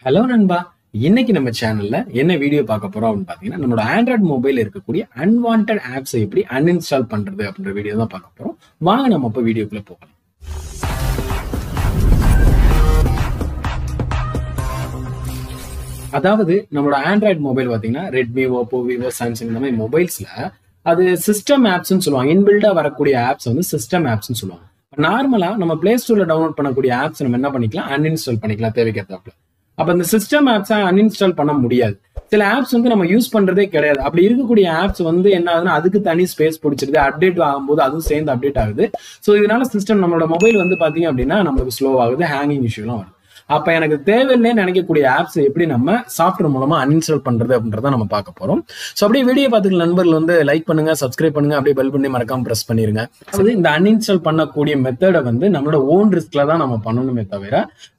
Hello நண்பா. இன்னைக்கு நம்ம சேனல்ல என்ன வீடியோ பார்க்க போறோம் அப்படின்னு பாத்தீங்கன்னா, நம்மளோட ஆண்ட்ராய்டு மொபைல் இருக்கக்கூடிய அன்வான்ட் ஆப்ஸை எப்படி அன்இன்ஸ்டால் பண்றது அப்படின்ற வீடியோ தான் பார்க்க போறோம். வாங்க நம்ம இப்ப வீடியோக்குள்ள போகலாம். அதாவது நம்மளோட ஆண்ட்ராய்டு மொபைல் பாத்தீங்கன்னா ரெட்மி, ஓப்போ, விவோ, சாம்சங் இந்த மாதிரி மொபைல்ஸ்ல அது சிஸ்டம் ஆப்ஸ்ன்னு சொல்லுவாங்க. இன்பில்டா வரக்கூடிய ஆப்ஸ் வந்து சிஸ்டம் ஆப்ஸ்ன்னு சொல்லுவாங்க. நார்மலா நம்ம பிளே ஸ்டோர்ல டவுன்லோட் பண்ணக்கூடிய ஆப்ஸ் நம்ம என்ன பண்ணிக்கலாம், அன்இன்ஸ்டால் பண்ணிக்கலாம் தேவைக்கேற்றாப்புல. அப்ப இந்த சிஸ்டம் ஆப்ஸை அன்இன்ஸ்டால் பண்ண முடியாது. சில ஆப்ஸ் வந்து நம்ம யூஸ் பண்றதே கிடையாது. அப்படி இருக்கக்கூடிய ஆப்ஸ் வந்து என்ன ஆகுதுன்னா, அதுக்கு தனி ஸ்பேஸ் பிடிச்சிருது. அப்டேட் ஆகும்போது அதுவும் சேர்ந்து அப்டேட் ஆகுது. ஸோ இதனால சிஸ்டம் நம்மளோட மொபைல் வந்து பாத்தீங்க அப்படின்னா நம்மளுக்கு ஸ்லோ ஆகுது, ஹேங்கிங் இஷ்யூலாம் வரும். அப்ப எனக்கு தேவையில்லைன்னு நினைக்கக்கூடிய ஆப்ஸ் எப்படி நம்ம சாஃப்ட்வேர் மூலமா அன்இன்ஸ்டால் பண்றது அப்படின்றத நம்ம பார்க்க போறோம். ஸோ அப்படியே வீடியோ பார்த்துக்க நண்பர்கள் வந்து லைக் பண்ணுங்க, சப்ஸ்கிரைப் பண்ணுங்க, அப்படியே பெல் பண்ணி மறக்காம பிரஸ் பண்ணிருங்க. அதாவது இந்த அன்இன்ஸ்டால் பண்ணக்கூடிய மெத்தடை வந்து நம்மளோட ஓன் ரிஸ்க்ல தான் நம்ம பண்ணணுமே தவிர,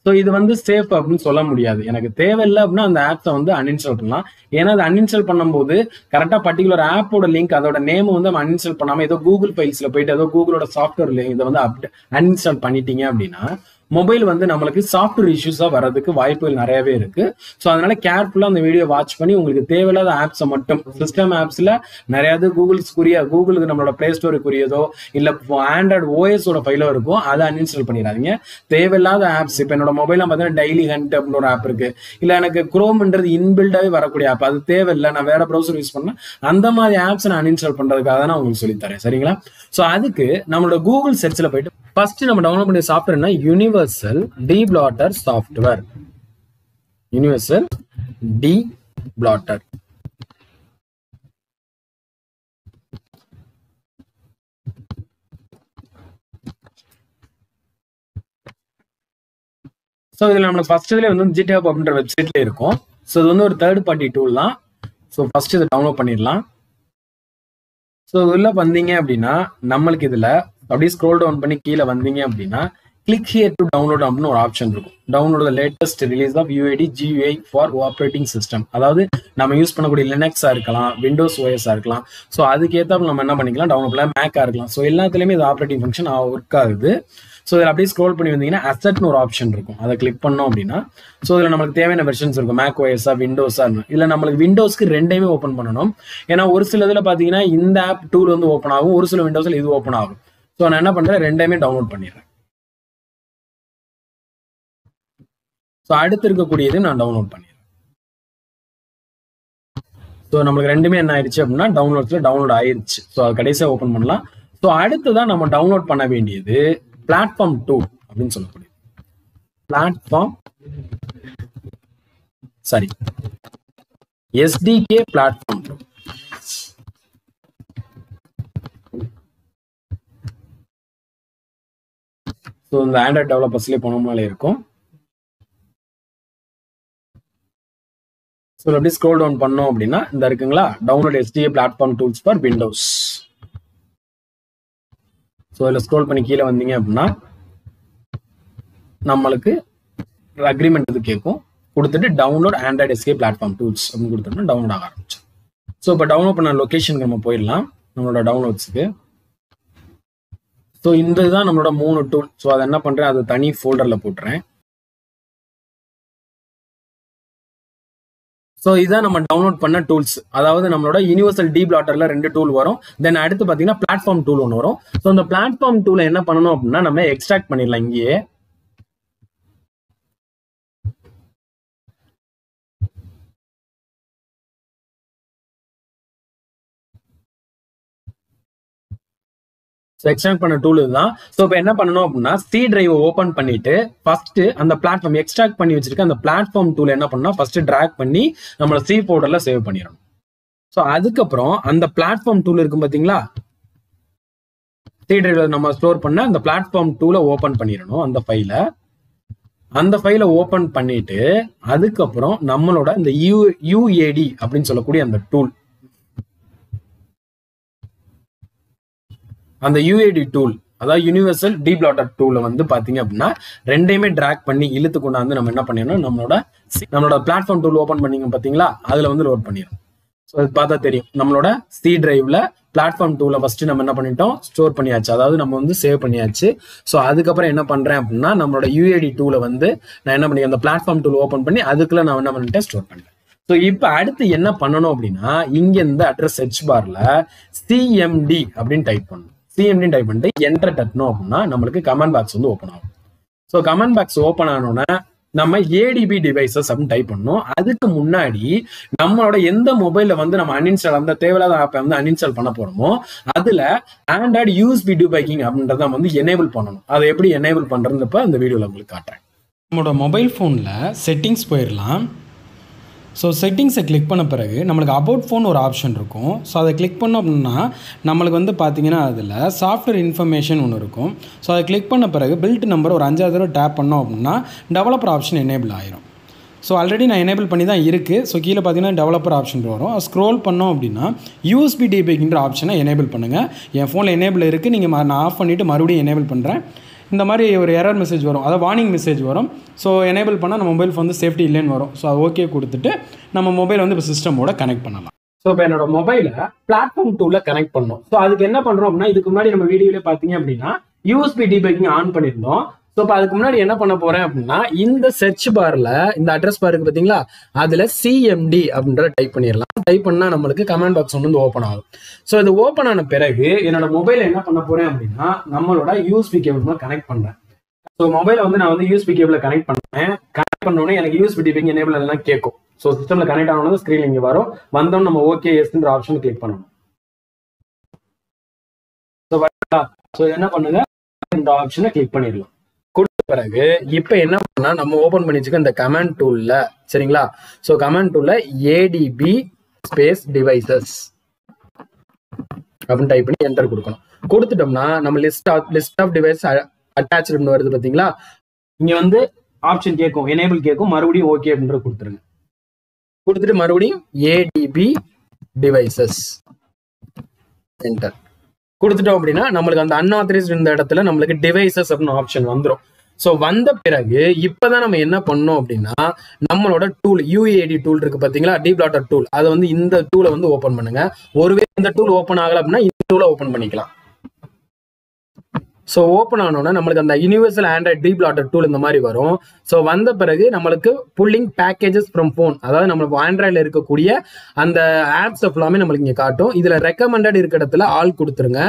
ஸோ இது வந்து சேஃப் அப்படின்னு சொல்ல முடியாது. எனக்கு தேவையில்லை அப்படின்னா அந்த ஆப்ஸை வந்து அன்இன்ஸ்டால் பண்ணலாம். ஏன்னா அது அன்இன்ஸ்டால் பண்ணும்போது கரெக்டா பர்டிகுலர் ஆப்போட லிங்க், அதோட நேம் வந்து நம்ம அன்இன்ஸ்டால் பண்ணாம ஏதோ கூகுள் ஃபைல்ஸ்ல போயிட்டு ஏதோ கூகுளோட சாஃப்ட்வேர் இதை வந்து அன்இன்ஸ்டால் பண்ணிட்டீங்க அப்படின்னா மொபைல் வந்து நம்மளுக்கு சாஃப்ட்வேர் இஷ்யூஸா வர்றதுக்கு வாய்ப்புகள் நிறையவே இருக்கு. ஸோ அதனால கேர்ஃபுல்லா அந்த வீடியோ வாட்ச் பண்ணி உங்களுக்கு தேவையில்லாத ஆப்ஸை மட்டும், சிஸ்டம் ஆப்ஸ்ல நிறைய கூகுளுக்கு நம்மளோட பிளே ஸ்டோருக்குரியதோ இல்ல ஆண்ட்ராய்டு ஓஎஸோட ஃபைலோ இருக்கும், அதை அன்இன்ஸ்டால் பண்ணிடாதீங்க. தேவையில்லாத ஆப்ஸ், இப்போ என்னோட மொபைல பார்த்தீங்கன்னா டெய்லி ஹண்ட் அப்படின்னு ஒரு ஆப் இருக்கு, இல்ல எனக்கு குரோம்ன்றது இன்பில்டாவே வரக்கூடிய ஆப், அது தேவையில்லை, நான் வேற ப்ரௌசர் யூஸ் பண்ணேன், அந்த மாதிரி ஆப்ஸ் நான் அன்இன்ஸ்டால் பண்றதுக்காக தான் நான் உங்களுக்கு சொல்லி தரேன். சரிங்களா? ஸோ அதுக்கு நம்மளோட கூகுள் சர்ச்ல போயிட்டு ஃபர்ஸ்ட் நம்ம டவுன்லோட் பண்ணிய சாஃப்ட்வேர்னா யூனிவர்சல் டீப்ளாட்டர் சாஃப்ட்வேர். யூனிவர்சல் டீப்ளாட்டர். ஸோ இதுல நம்மளுக்கு ஃபர்ஸ்ட் இதுல வந்து GitHub அப்படின்ற வெப்சைட்ல இருக்கும். ஸோ இது வந்து ஒரு தேர்ட் பார்ட்டி டூல் தான். ஸோ ஃபர்ஸ்ட் இதை டவுன்லோட் பண்ணிடலாம். ஸோ உள்ள வந்தீங்க அப்படின்னா நம்மளுக்கு இதுல அப்படியே ஸ்க்ரோல் டவுன் பண்ணி கீழே வந்தீங்க அப்படின்னா கிளிக் ஹியர் டு டவுன்லோட் அப்படின்னு ஒரு ஆப்ஷன் இருக்கும். Download the latest release of UID GUI for operating system. அதாவது நம்ம யூஸ் பண்ணக்கூடிய லினக்ஸா இருக்கலாம், விண்டோஸ் OS இருக்கலாம். ஸோ அதுக்கேற்ற நம்ம என்ன பண்ணிக்கலாம், டவுன்லோட் பண்ணலாம், மேக்கா இருக்கலாம். ஸோ எல்லாத்துலயுமே இது ஆப்ரேட்டிங் ஃபங்க்ஷன் ஒர்க் ஆகுது. ஸோ இதில் அப்படியே ஸ்க்ரோல் பண்ணி வந்தீங்கன்னா அசட்னு ஒரு ஆப்ஷன் இருக்கும், அதை கிளிக் பண்ணோம் அப்படின்னா ஸோ இதில் நம்மளுக்கு தேவையான வெர்ஷன்ஸ் இருக்கும், மேக் OS விண்டோஸா இருக்கும். இல்லை நம்மளுக்கு விண்டோஸ்க்கு ரெண்டையுமே ஓப்பன் பண்ணணும். ஏன்னா ஒரு சில இதில் பார்த்தீங்கன்னா இந்த ஆப் டூல் வந்து ஓப்பன் ஆகும், ஒரு சில விண்டோஸில் இது ஓப்பன் ஆகும். ஸோ நான் என்ன பண்றேன், ரெண்டையுமே டவுன்லோட் பண்ணிடுறேன். ஸோ அடுத்து இருக்கக்கூடியது நான் டவுன்லோட் பண்ணிடுறேன். ஸோ நம்மளுக்கு ரெண்டுமே என்ன ஆயிடுச்சு அப்படின்னா டவுன்லோட் ஆயிருச்சு. ஸோ அது கடைசியாக ஓப்பன் பண்ணலாம். ஸோ அடுத்துதான் நம்ம டவுன்லோட் பண்ண வேண்டியது பிளாட்ஃபார்ம் டூல் அப்படின்னு சொல்லக்கூடிய SDK பிளாட்ஃபார்ம் டூல். ஸோ இந்த ஆண்ட்ராய்ட் டெவலப்பர்ஸ்லேயே போனோம்னாலே இருக்கும். ஸோ அப்படியே ஸ்க்ரோல் டவுன் பண்ணோம் அப்படின்னா இந்த இருக்குங்களா, download SDK platform tools for Windows. So இதில் ஸ்க்ரோல் பண்ணி கீழே வந்தீங்க அப்படின்னா நம்மளுக்கு அக்ரிமெண்ட் இது கேட்கும், கொடுத்துட்டு download Android SDK platform tools அப்படின்னு கொடுத்தோம்னா டவுன்லோட் ஆக ஆரம்பிச்சு. ஸோ இப்போ டவுன்லோட் பண்ண லொக்கேஷனுக்கு நம்ம போயிடலாம், நம்மளோட டவுன்லோட்ஸுக்கு. ஸோ இந்த இதுதான் நம்மளோட 3 டூல். ஸோ அதை என்ன பண்றேன், அது தனி ஃபோல்டர்ல போட்டுறேன். ஸோ இதுதான் நம்ம டவுன்லோட் பண்ண டூல்ஸ். அதாவது நம்மளோட யூனிவர்சல் டீப்ளாட்டர்ல 2 டூல் வரும். தென் அடுத்து பாத்தீங்கன்னா பிளாட்ஃபார்ம் டூல் ஒன்று வரும். ஸோ இந்த பிளாட்ஃபார்ம் டூலை என்ன பண்ணணும் அப்படின்னா நம்ம எக்ஸ்ட்ராக்ட் பண்ணிடலாம் இங்கேயே. எக்ஸ்ட்ராக்ட் பண்ண டூல் இதுதான். ஸோ இப்போ என்ன பண்ணணும் அப்படின்னா C டிரைவை ஓப்பன் பண்ணிட்டு ஃபர்ஸ்ட் அந்த பிளாட்ஃபார்ம் எக்ஸ்ட்ராக்ட் பண்ணி வச்சிருக்க அந்த பிளாட்ஃபார்ம் டூல் என்ன பண்ணணும், ஃபர்ஸ்ட் டிராக் பண்ணி நம்மளோட C ஃபோல்டர்ல சேவ் பண்ணிடணும். ஸோ அதுக்கப்புறம் அந்த பிளாட்ஃபார்ம் டூல் இருக்கும் பாத்தீங்களா, C டிரைவ்ல நம்ம ஸ்டோர் பண்ண அந்த பிளாட்ஃபார்ம் டூலை ஓப்பன் பண்ணிடணும். அந்த ஃபைலை ஓப்பன் பண்ணிட்டு அதுக்கப்புறம் நம்மளோட இந்த UAD அப்படின்னு சொல்லக்கூடிய அந்த டூல், அந்த UAD டூல் அதாவது யூனிவர்சல் டீப்ளாட்டர் டூல வந்து பாத்தீங்க அப்படின்னா ரெண்டையுமே டிராக் பண்ணி இழுத்து கொண்டாந்து நம்ம என்ன பண்ணிடணும், நம்மளோட பிளாட்ஃபார்ம் டூல் ஓப்பன் பண்ணீங்க பாத்தீங்களா, அதுல வந்து லோட் பண்ணிடணும். ஸோ அது பார்த்தா தெரியும் நம்மளோட சி டிரைவ்ல பிளாட்ஃபார்ம் 2ல ஃபர்ஸ்ட் நம்ம என்ன பண்ணிட்டோம், ஸ்டோர் பண்ணியாச்சு, அதாவது நம்ம வந்து சேவ் பண்ணியாச்சு. ஸோ அதுக்கப்புறம் என்ன பண்றேன் அப்படின்னா நம்மளோட யூஏடி 2ல வந்து நான் என்ன பண்ணி அந்த பிளாட்ஃபார்ம் 2 ஓப்பன் பண்ணி அதுக்குள்ள நான் என்ன பண்ணிட்டேன், ஸ்டோர் பண்ணிட்டேன். ஸோ இப்போ அடுத்து என்ன பண்ணணும் அப்படின்னா இங்க இந்த அட்ரஸ் சர்ச் பார்ல சிஎம்டி அப்படின்னு டைப் பண்ணணும். சிஎம்டி டைப் பண்ணிட்டு என்டர் தட்டணும் அப்படின்னா நம்மளுக்கு கமெண்ட் பாக்ஸ் வந்து ஓப்பன் ஆகும். ஸோ கமெண்ட் பாக்ஸ் ஓப்பன் ஆனோன்னா நம்ம ஏடிபி டிவைசஸ் அப்படின்னு டைப் பண்ணணும். அதுக்கு முன்னாடி நம்மளோட எந்த மொபைல்ல வந்து நம்ம அன்இன்ஸ்டால் அந்த தேவையில்லாத ஆப்பை வந்து அன்இன்ஸ்டால் பண்ண போறோமோ அதுல ஆண்ட்ராய்டு யூஎஸ்பி டிபக்கிங் அப்படின்றத வந்து எனேபிள் பண்ணணும். அதை எப்படி எனேபிள் பண்றதுப்ப இந்த வீடியோல உங்களுக்கு காட்டுறேன். நம்மளோட மொபைல் ஃபோன்ல செட்டிங்ஸ் போயிடலாம். ஸோ செட்டிங்ஸை கிளிக் பண்ண பிறகு நம்மளுக்கு அபவுட் ஃபோன் ஒரு ஆப்ஷன் இருக்கும். ஸோ அதை கிளிக் பண்ணோம் அப்படின்னா நம்மளுக்கு வந்து பார்த்தீங்கன்னா அதில் சாஃப்ட்வேர் இன்ஃபர்மேஷன் ஒன்று இருக்கும். ஸோ அதை கிளிக் பண்ண பிறகு பில்ட் நம்பர் ஒரு 5 தடவை டேப் பண்ணோம் அப்படின்னா டெவலப்பர் ஆப்ஷன் எனேபிள் ஆயிரும். ஸோ ஆல்ரெடி நான் எனேபிள் பண்ணி தான் இருக்குது. ஸோ கீழே பார்த்தீங்கன்னா டெவலப்பர் ஆப்ஷன் வரும். ஸ்க்ரோல் பண்ணோம் அப்படின்னா யூஎஸ்பி டிபக்கிங்கிற ஆப்ஷனை எனேபிள் பண்ணுங்கள். என் ஃபோனில் எனேபிள் இருக்குது. நீங்கள் நான் ஆஃப் பண்ணிவிட்டு மறுபடியும் எனேபிள் பண்ணுறேன். இந்த மாதிரி ஒரு எரர் மெசேஜ் வரும், அதாவது வார்னிங் மெசேஜ் வரும். ஸோ எனேபிள் பண்ணால் நம்ம மொபைல் ஃபோன் வந்து சேஃப்டி இல்லைன்னு வரும். ஸோ அது ஓகே கொடுத்துட்டு நம்ம மொபைல் வந்து இப்போ சிஸ்டமோட கனெக்ட் பண்ணலாம். ஸோ இப்போ என்னோட மொபைலை பிளாட்ஃபார்ம் 2ல கனெக்ட் பண்ணணும். ஸோ அதுக்கு என்ன பண்ணுறோம் அப்படின்னா இதுக்கு முன்னாடி நம்ம வீடியோல பார்த்தீங்க அப்படின்னா யூஎஸ்பி டிபக்கிங் ஆன் பண்ணியிருந்தோம். ஸோ இப்போ அதுக்கு முன்னாடி என்ன பண்ண போறேன் அப்படின்னா இந்த சர்ச் பார்ல இந்த அட்ரஸ் பார் இருக்கு பார்த்தீங்களா, அதுல சிஎம்டி அப்படின்ற டைப் பண்ணிடலாம். டைப் பண்ணா நம்மளுக்கு கமெண்ட் பாக்ஸ் ஒன்று வந்து ஓப்பன் ஆகும். ஸோ இது ஓப்பன் ஆன பிறகு என்னோட மொபைல் என்ன பண்ண போறேன் அப்படின்னா நம்மளோட யூஎஸ்பி கேபிள் கனெக்ட் பண்றேன். ஸோ மொபைலை வந்து நான் வந்து யூஎஸ்பி கேபிள் கனெக்ட் பண்ணேன். கனெக்ட் பண்ணோடனே எனக்கு யூஎஸ்பி டிபக்கிங் எனேபிள் எல்லாம் கேட்கும். ஸோ சிஸ்டம்ல கனெக்ட் ஆனோட ஸ்கிரீன் இங்கே வரும். வந்தோம் நம்ம ஓகே எஸ்ன்ற ஆப்ஷன் கிளிக் பண்ணணும். ஸோ என்ன பண்ணுங்க, இந்த ஆப்ஷனை கிளிக் பண்ணிடலாம். கொடுத்த பிறகு இப்போ என்ன பண்ணா நம்ம ஓபன் பண்ணி வச்சுக்க இந்த கமெண்ட் டூல்ல, சரிங்களா? ஸோ கமெண்ட் டூல்ல ஏடிபி ஸ்பேஸ் டிவைசஸ் அப்படின்னு டைப் பண்ணி என்டர் கொடுக்கணும். கொடுத்துட்டோம்னா நம்ம லிஸ்ட் ஆஃப் டிவைஸ் அட்டாச்டு வருது பார்த்தீங்களா, இங்க வந்து ஆப்ஷன் கேட்கும், எனேபிள் கேட்கும், மறுபடியும் ஓகே அப்படின்ற கொடுத்துருங்க. கொடுத்துட்டு மறுபடியும் ஏடிபி டிவைசஸ் என்டர் கொடுத்துட்டோம் அப்படின்னா நம்மளுக்கு அந்த அன்ஆத்தரைஸ்ட் இந்த இடத்துல நம்மளுக்கு டிவைசஸ் அப்படின்னு ஆப்ஷன் வந்துடும். ஸோ வந்த பிறகு இப்பதான் நம்ம என்ன பண்ணோம் அப்படின்னா நம்மளோட டூல் யூஏடி டூல் இருக்கு பார்த்தீங்களா, டீப்ளாட்டர் டூல், அதை வந்து இந்த டூலை வந்து ஓப்பன் பண்ணுங்க. ஒருவேளை இந்த டூல் ஓப்பன் ஆகல அப்படின்னா இந்த டூலை ஓப்பன் பண்ணிக்கலாம். ஸோ ஓப்பன் ஆனோன்னா நம்மளுக்கு அந்த யூனிவர்சல் ஆண்ட்ராய்ட் டீப்ளாட்டர் டூல் இந்த மாதிரி வரும். ஸோ வந்த பிறகு நம்மளுக்கு புல்லிங் பேக்கேஜஸ் ஃப்ரம் ஃபோன், அதாவது நம்ம ஆண்ட்ராய்டில் இருக்கக்கூடிய அந்த ஆப்ஸ் எல்லாமே நம்மளுக்கு இங்கே காட்டும். இதில் ரெக்கமெண்டட் இருக்கிற இடத்துல ஆல் கொடுத்துருங்க.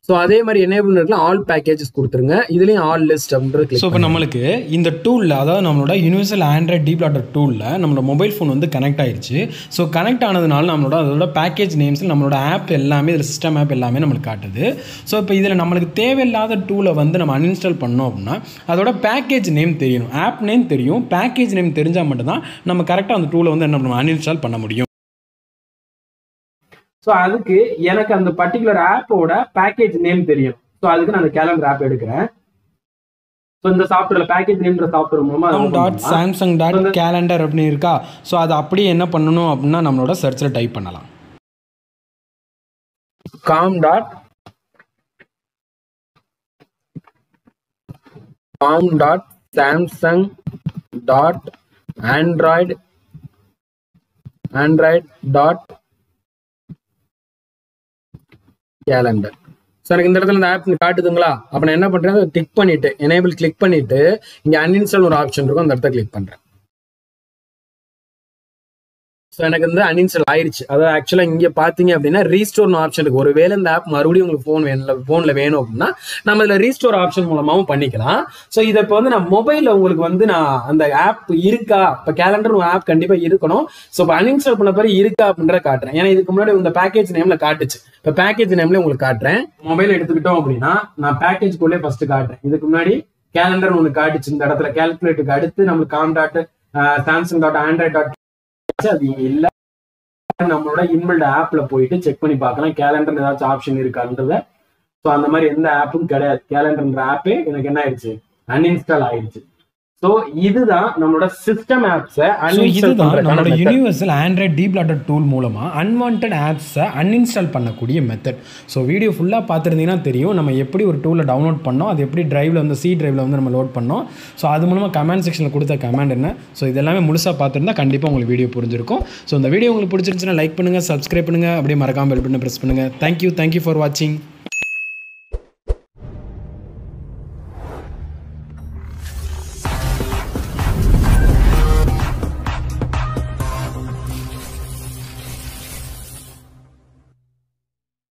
ஸோ அதே மாதிரி எனேபிள் இருக்கலாம், ஆல் பேக்கேஜஸ் கொடுத்துருங்க. இதுலேயும் ஆல் லிஸ்ட் அப்படின்றது. ஸோ இப்போ நம்மளுக்கு இந்த டூலில், அதாவது நம்மளோட யூனிவர்சல் ஆண்ட்ராய்ட் டீப்ளாட்டர் டூலில் நம்மளோட மொபைல் ஃபோன் வந்து கனெக்ட் ஆயிடுச்சு. ஸோ கனெக்ட் ஆனதுனால நம்மளோட அதோட பேக்கேஜ் நேம்ஸ், நம்மளோட ஆப் எல்லாமே, இதில் சிஸ்டம் ஆப் எல்லாமே நம்மளுக்கு காட்டுது. ஸோ இப்போ இதில் நம்மளுக்கு தேவையில்லாத டூலை வந்து நம்ம அன்இன்ஸ்டால் பண்ணோம் அப்படின்னா அதோட பேக்கேஜ் நேம் தெரியணும், ஆப் நேம் தெரியும். பேக்கேஜ் நேம் தெரிஞ்சால் மட்டும்தான் நம்ம கரெக்டாக அந்த டூலை வந்து என்ன பண்ணணும், அன்இன்ஸ்டால் பண்ண முடியும். ஸோ அதுக்கு எனக்கு அந்த பர்டிகுலர் ஆப்போட பேக்கேஜ் நேம் தெரியும். ஸோ அதுக்கு நான் அந்த கேலண்டர் ஆப் எடுக்கிறேன். ஸோ இந்த சாஃப்ட்வேர்ல பேக்கேஜ் நேம்ன்ற சாஃப்ட்வேர் மூலமா .samsung.calendar அப்படின்னு இருக்கா. ஸோ அது அப்படியே என்ன பண்ணணும் அப்படின்னா நம்மளோட சர்ச்சில் டைப் பண்ணலாம். com.samsung.android.calendar. ஸோ எனக்கு இந்த இடத்துல இந்த ஆப் காட்டுதுங்களா, அப்போ நான் என்ன பண்றேன், கிளிக் பண்ணிட்டு எனேபிள் கிளிக் பண்ணிட்டு இங்க அன்இன்ஸ்டால் ஒரு ஆப்ஷன் இருக்கும், அந்த இடத்த கிளிக் பண்றேன். ஸோ எனக்கு வந்து அன்இன்ஸ்டால் ஆயிடுச்சு. அதாவது ஆக்சுவலாக இங்கே பார்த்தீங்க அப்படின்னா ரீஸ்டோர்னு ஆப்ஷன் இருக்கு. ஒருவேளை இந்த ஆப் மறுபடியும் உங்களுக்கு ஃபோனில் வேணும் அப்படின்னா நம்ம இதில் ரீஸ்டோர் ஆப்ஷன் மூலமாகவும் பண்ணிக்கலாம். ஸோ இதை இப்போ வந்து நான் மொபைலில் உங்களுக்கு வந்து நான் அந்த ஆப் இருக்கா, இப்போ கேலண்டர் ஒரு ஆப் கண்டிப்பாக இருக்கணும். ஸோ இப்போ அன்இன்ஸ்டால் பண்ண பிறகு இருக்கா அப்படின்ற காட்டுறேன். ஏன்னா இதுக்கு முன்னாடி இந்த பேக்கேஜ் நேமில் காட்டுச்சு, இப்போ பேக்கேஜ் நேம்ல உங்களுக்கு காட்டுறேன். மொபைல் எடுத்துக்கிட்டோம் அப்படின்னா நான் பேக்கேஜ்குள்ளே ஃபர்ஸ்ட் காட்டுறேன். இதுக்கு முன்னாடி கேலண்டர் ஒன்று காட்டுச்சு, இந்த இடத்துல கேல்குலேட்டுக்கு அடுத்து நம்மளுக்கு com.samsung.android. அது இல்ல, நம்மளோட இன்பில்ட் ஆப்ல போயிட்டு செக் பண்ணி பார்க்கலாம் கேலண்டர் ஏதாச்சும் ஆப்ஷன் இருக்கான்றத. ஸோ அந்த மாதிரி எந்த ஆப்பும் கிடையாது. கேலண்டர்ன்ற ஆப்பே எனக்கு என்ன ஆயிடுச்சு, அன்இன்ஸ்டால் ஆயிடுச்சு. ஸோ ஸோ இதுதான் நம்மளோட சிஸ்டம் ஆப்ஸை இதுதான் நம்மளோட யூனிவர்சல் ஆண்ட்ராய்ட் டீப்ளாட்டர் டூல் மூலமாக அன்வான்ட் ஆப்ஸை அன்இன்ஸ்டால் பண்ணக்கூடிய மெத்தட். ஸோ வீடியோ ஃபுல்லாக பார்த்துருந்தீங்கன்னா தெரியும் நம்ம எப்படி ஒரு டூலை டவுன்லோட் பண்ணோம், அது எப்படி டிரைவில் வந்து சி டிரைவில் வந்து நம்ம லோட் பண்ணோம். ஸோ அது மூலமாக கமெண்ட் செக்ஷனில் கொடுத்த கமெண்ட் என்ன, ஸோ இதெல்லாமே முழுசாக பார்த்துருந்தா கண்டிப்பாக உங்களுக்கு வீடியோ புரிஞ்சிருக்கும். ஸோ இந்த வீடியோ உங்களுக்கு பிடிச்சிருந்துச்சுன்னா லைக் பண்ணுங்கள், சப்ஸ்கிரைப் பண்ணுங்கள், அப்படியே மறக்காமல் பெல் பட்டனை ப்ரெஸ் பண்ணுங்கள். தேங்க்யூ ஃபார் வாட்சிங்.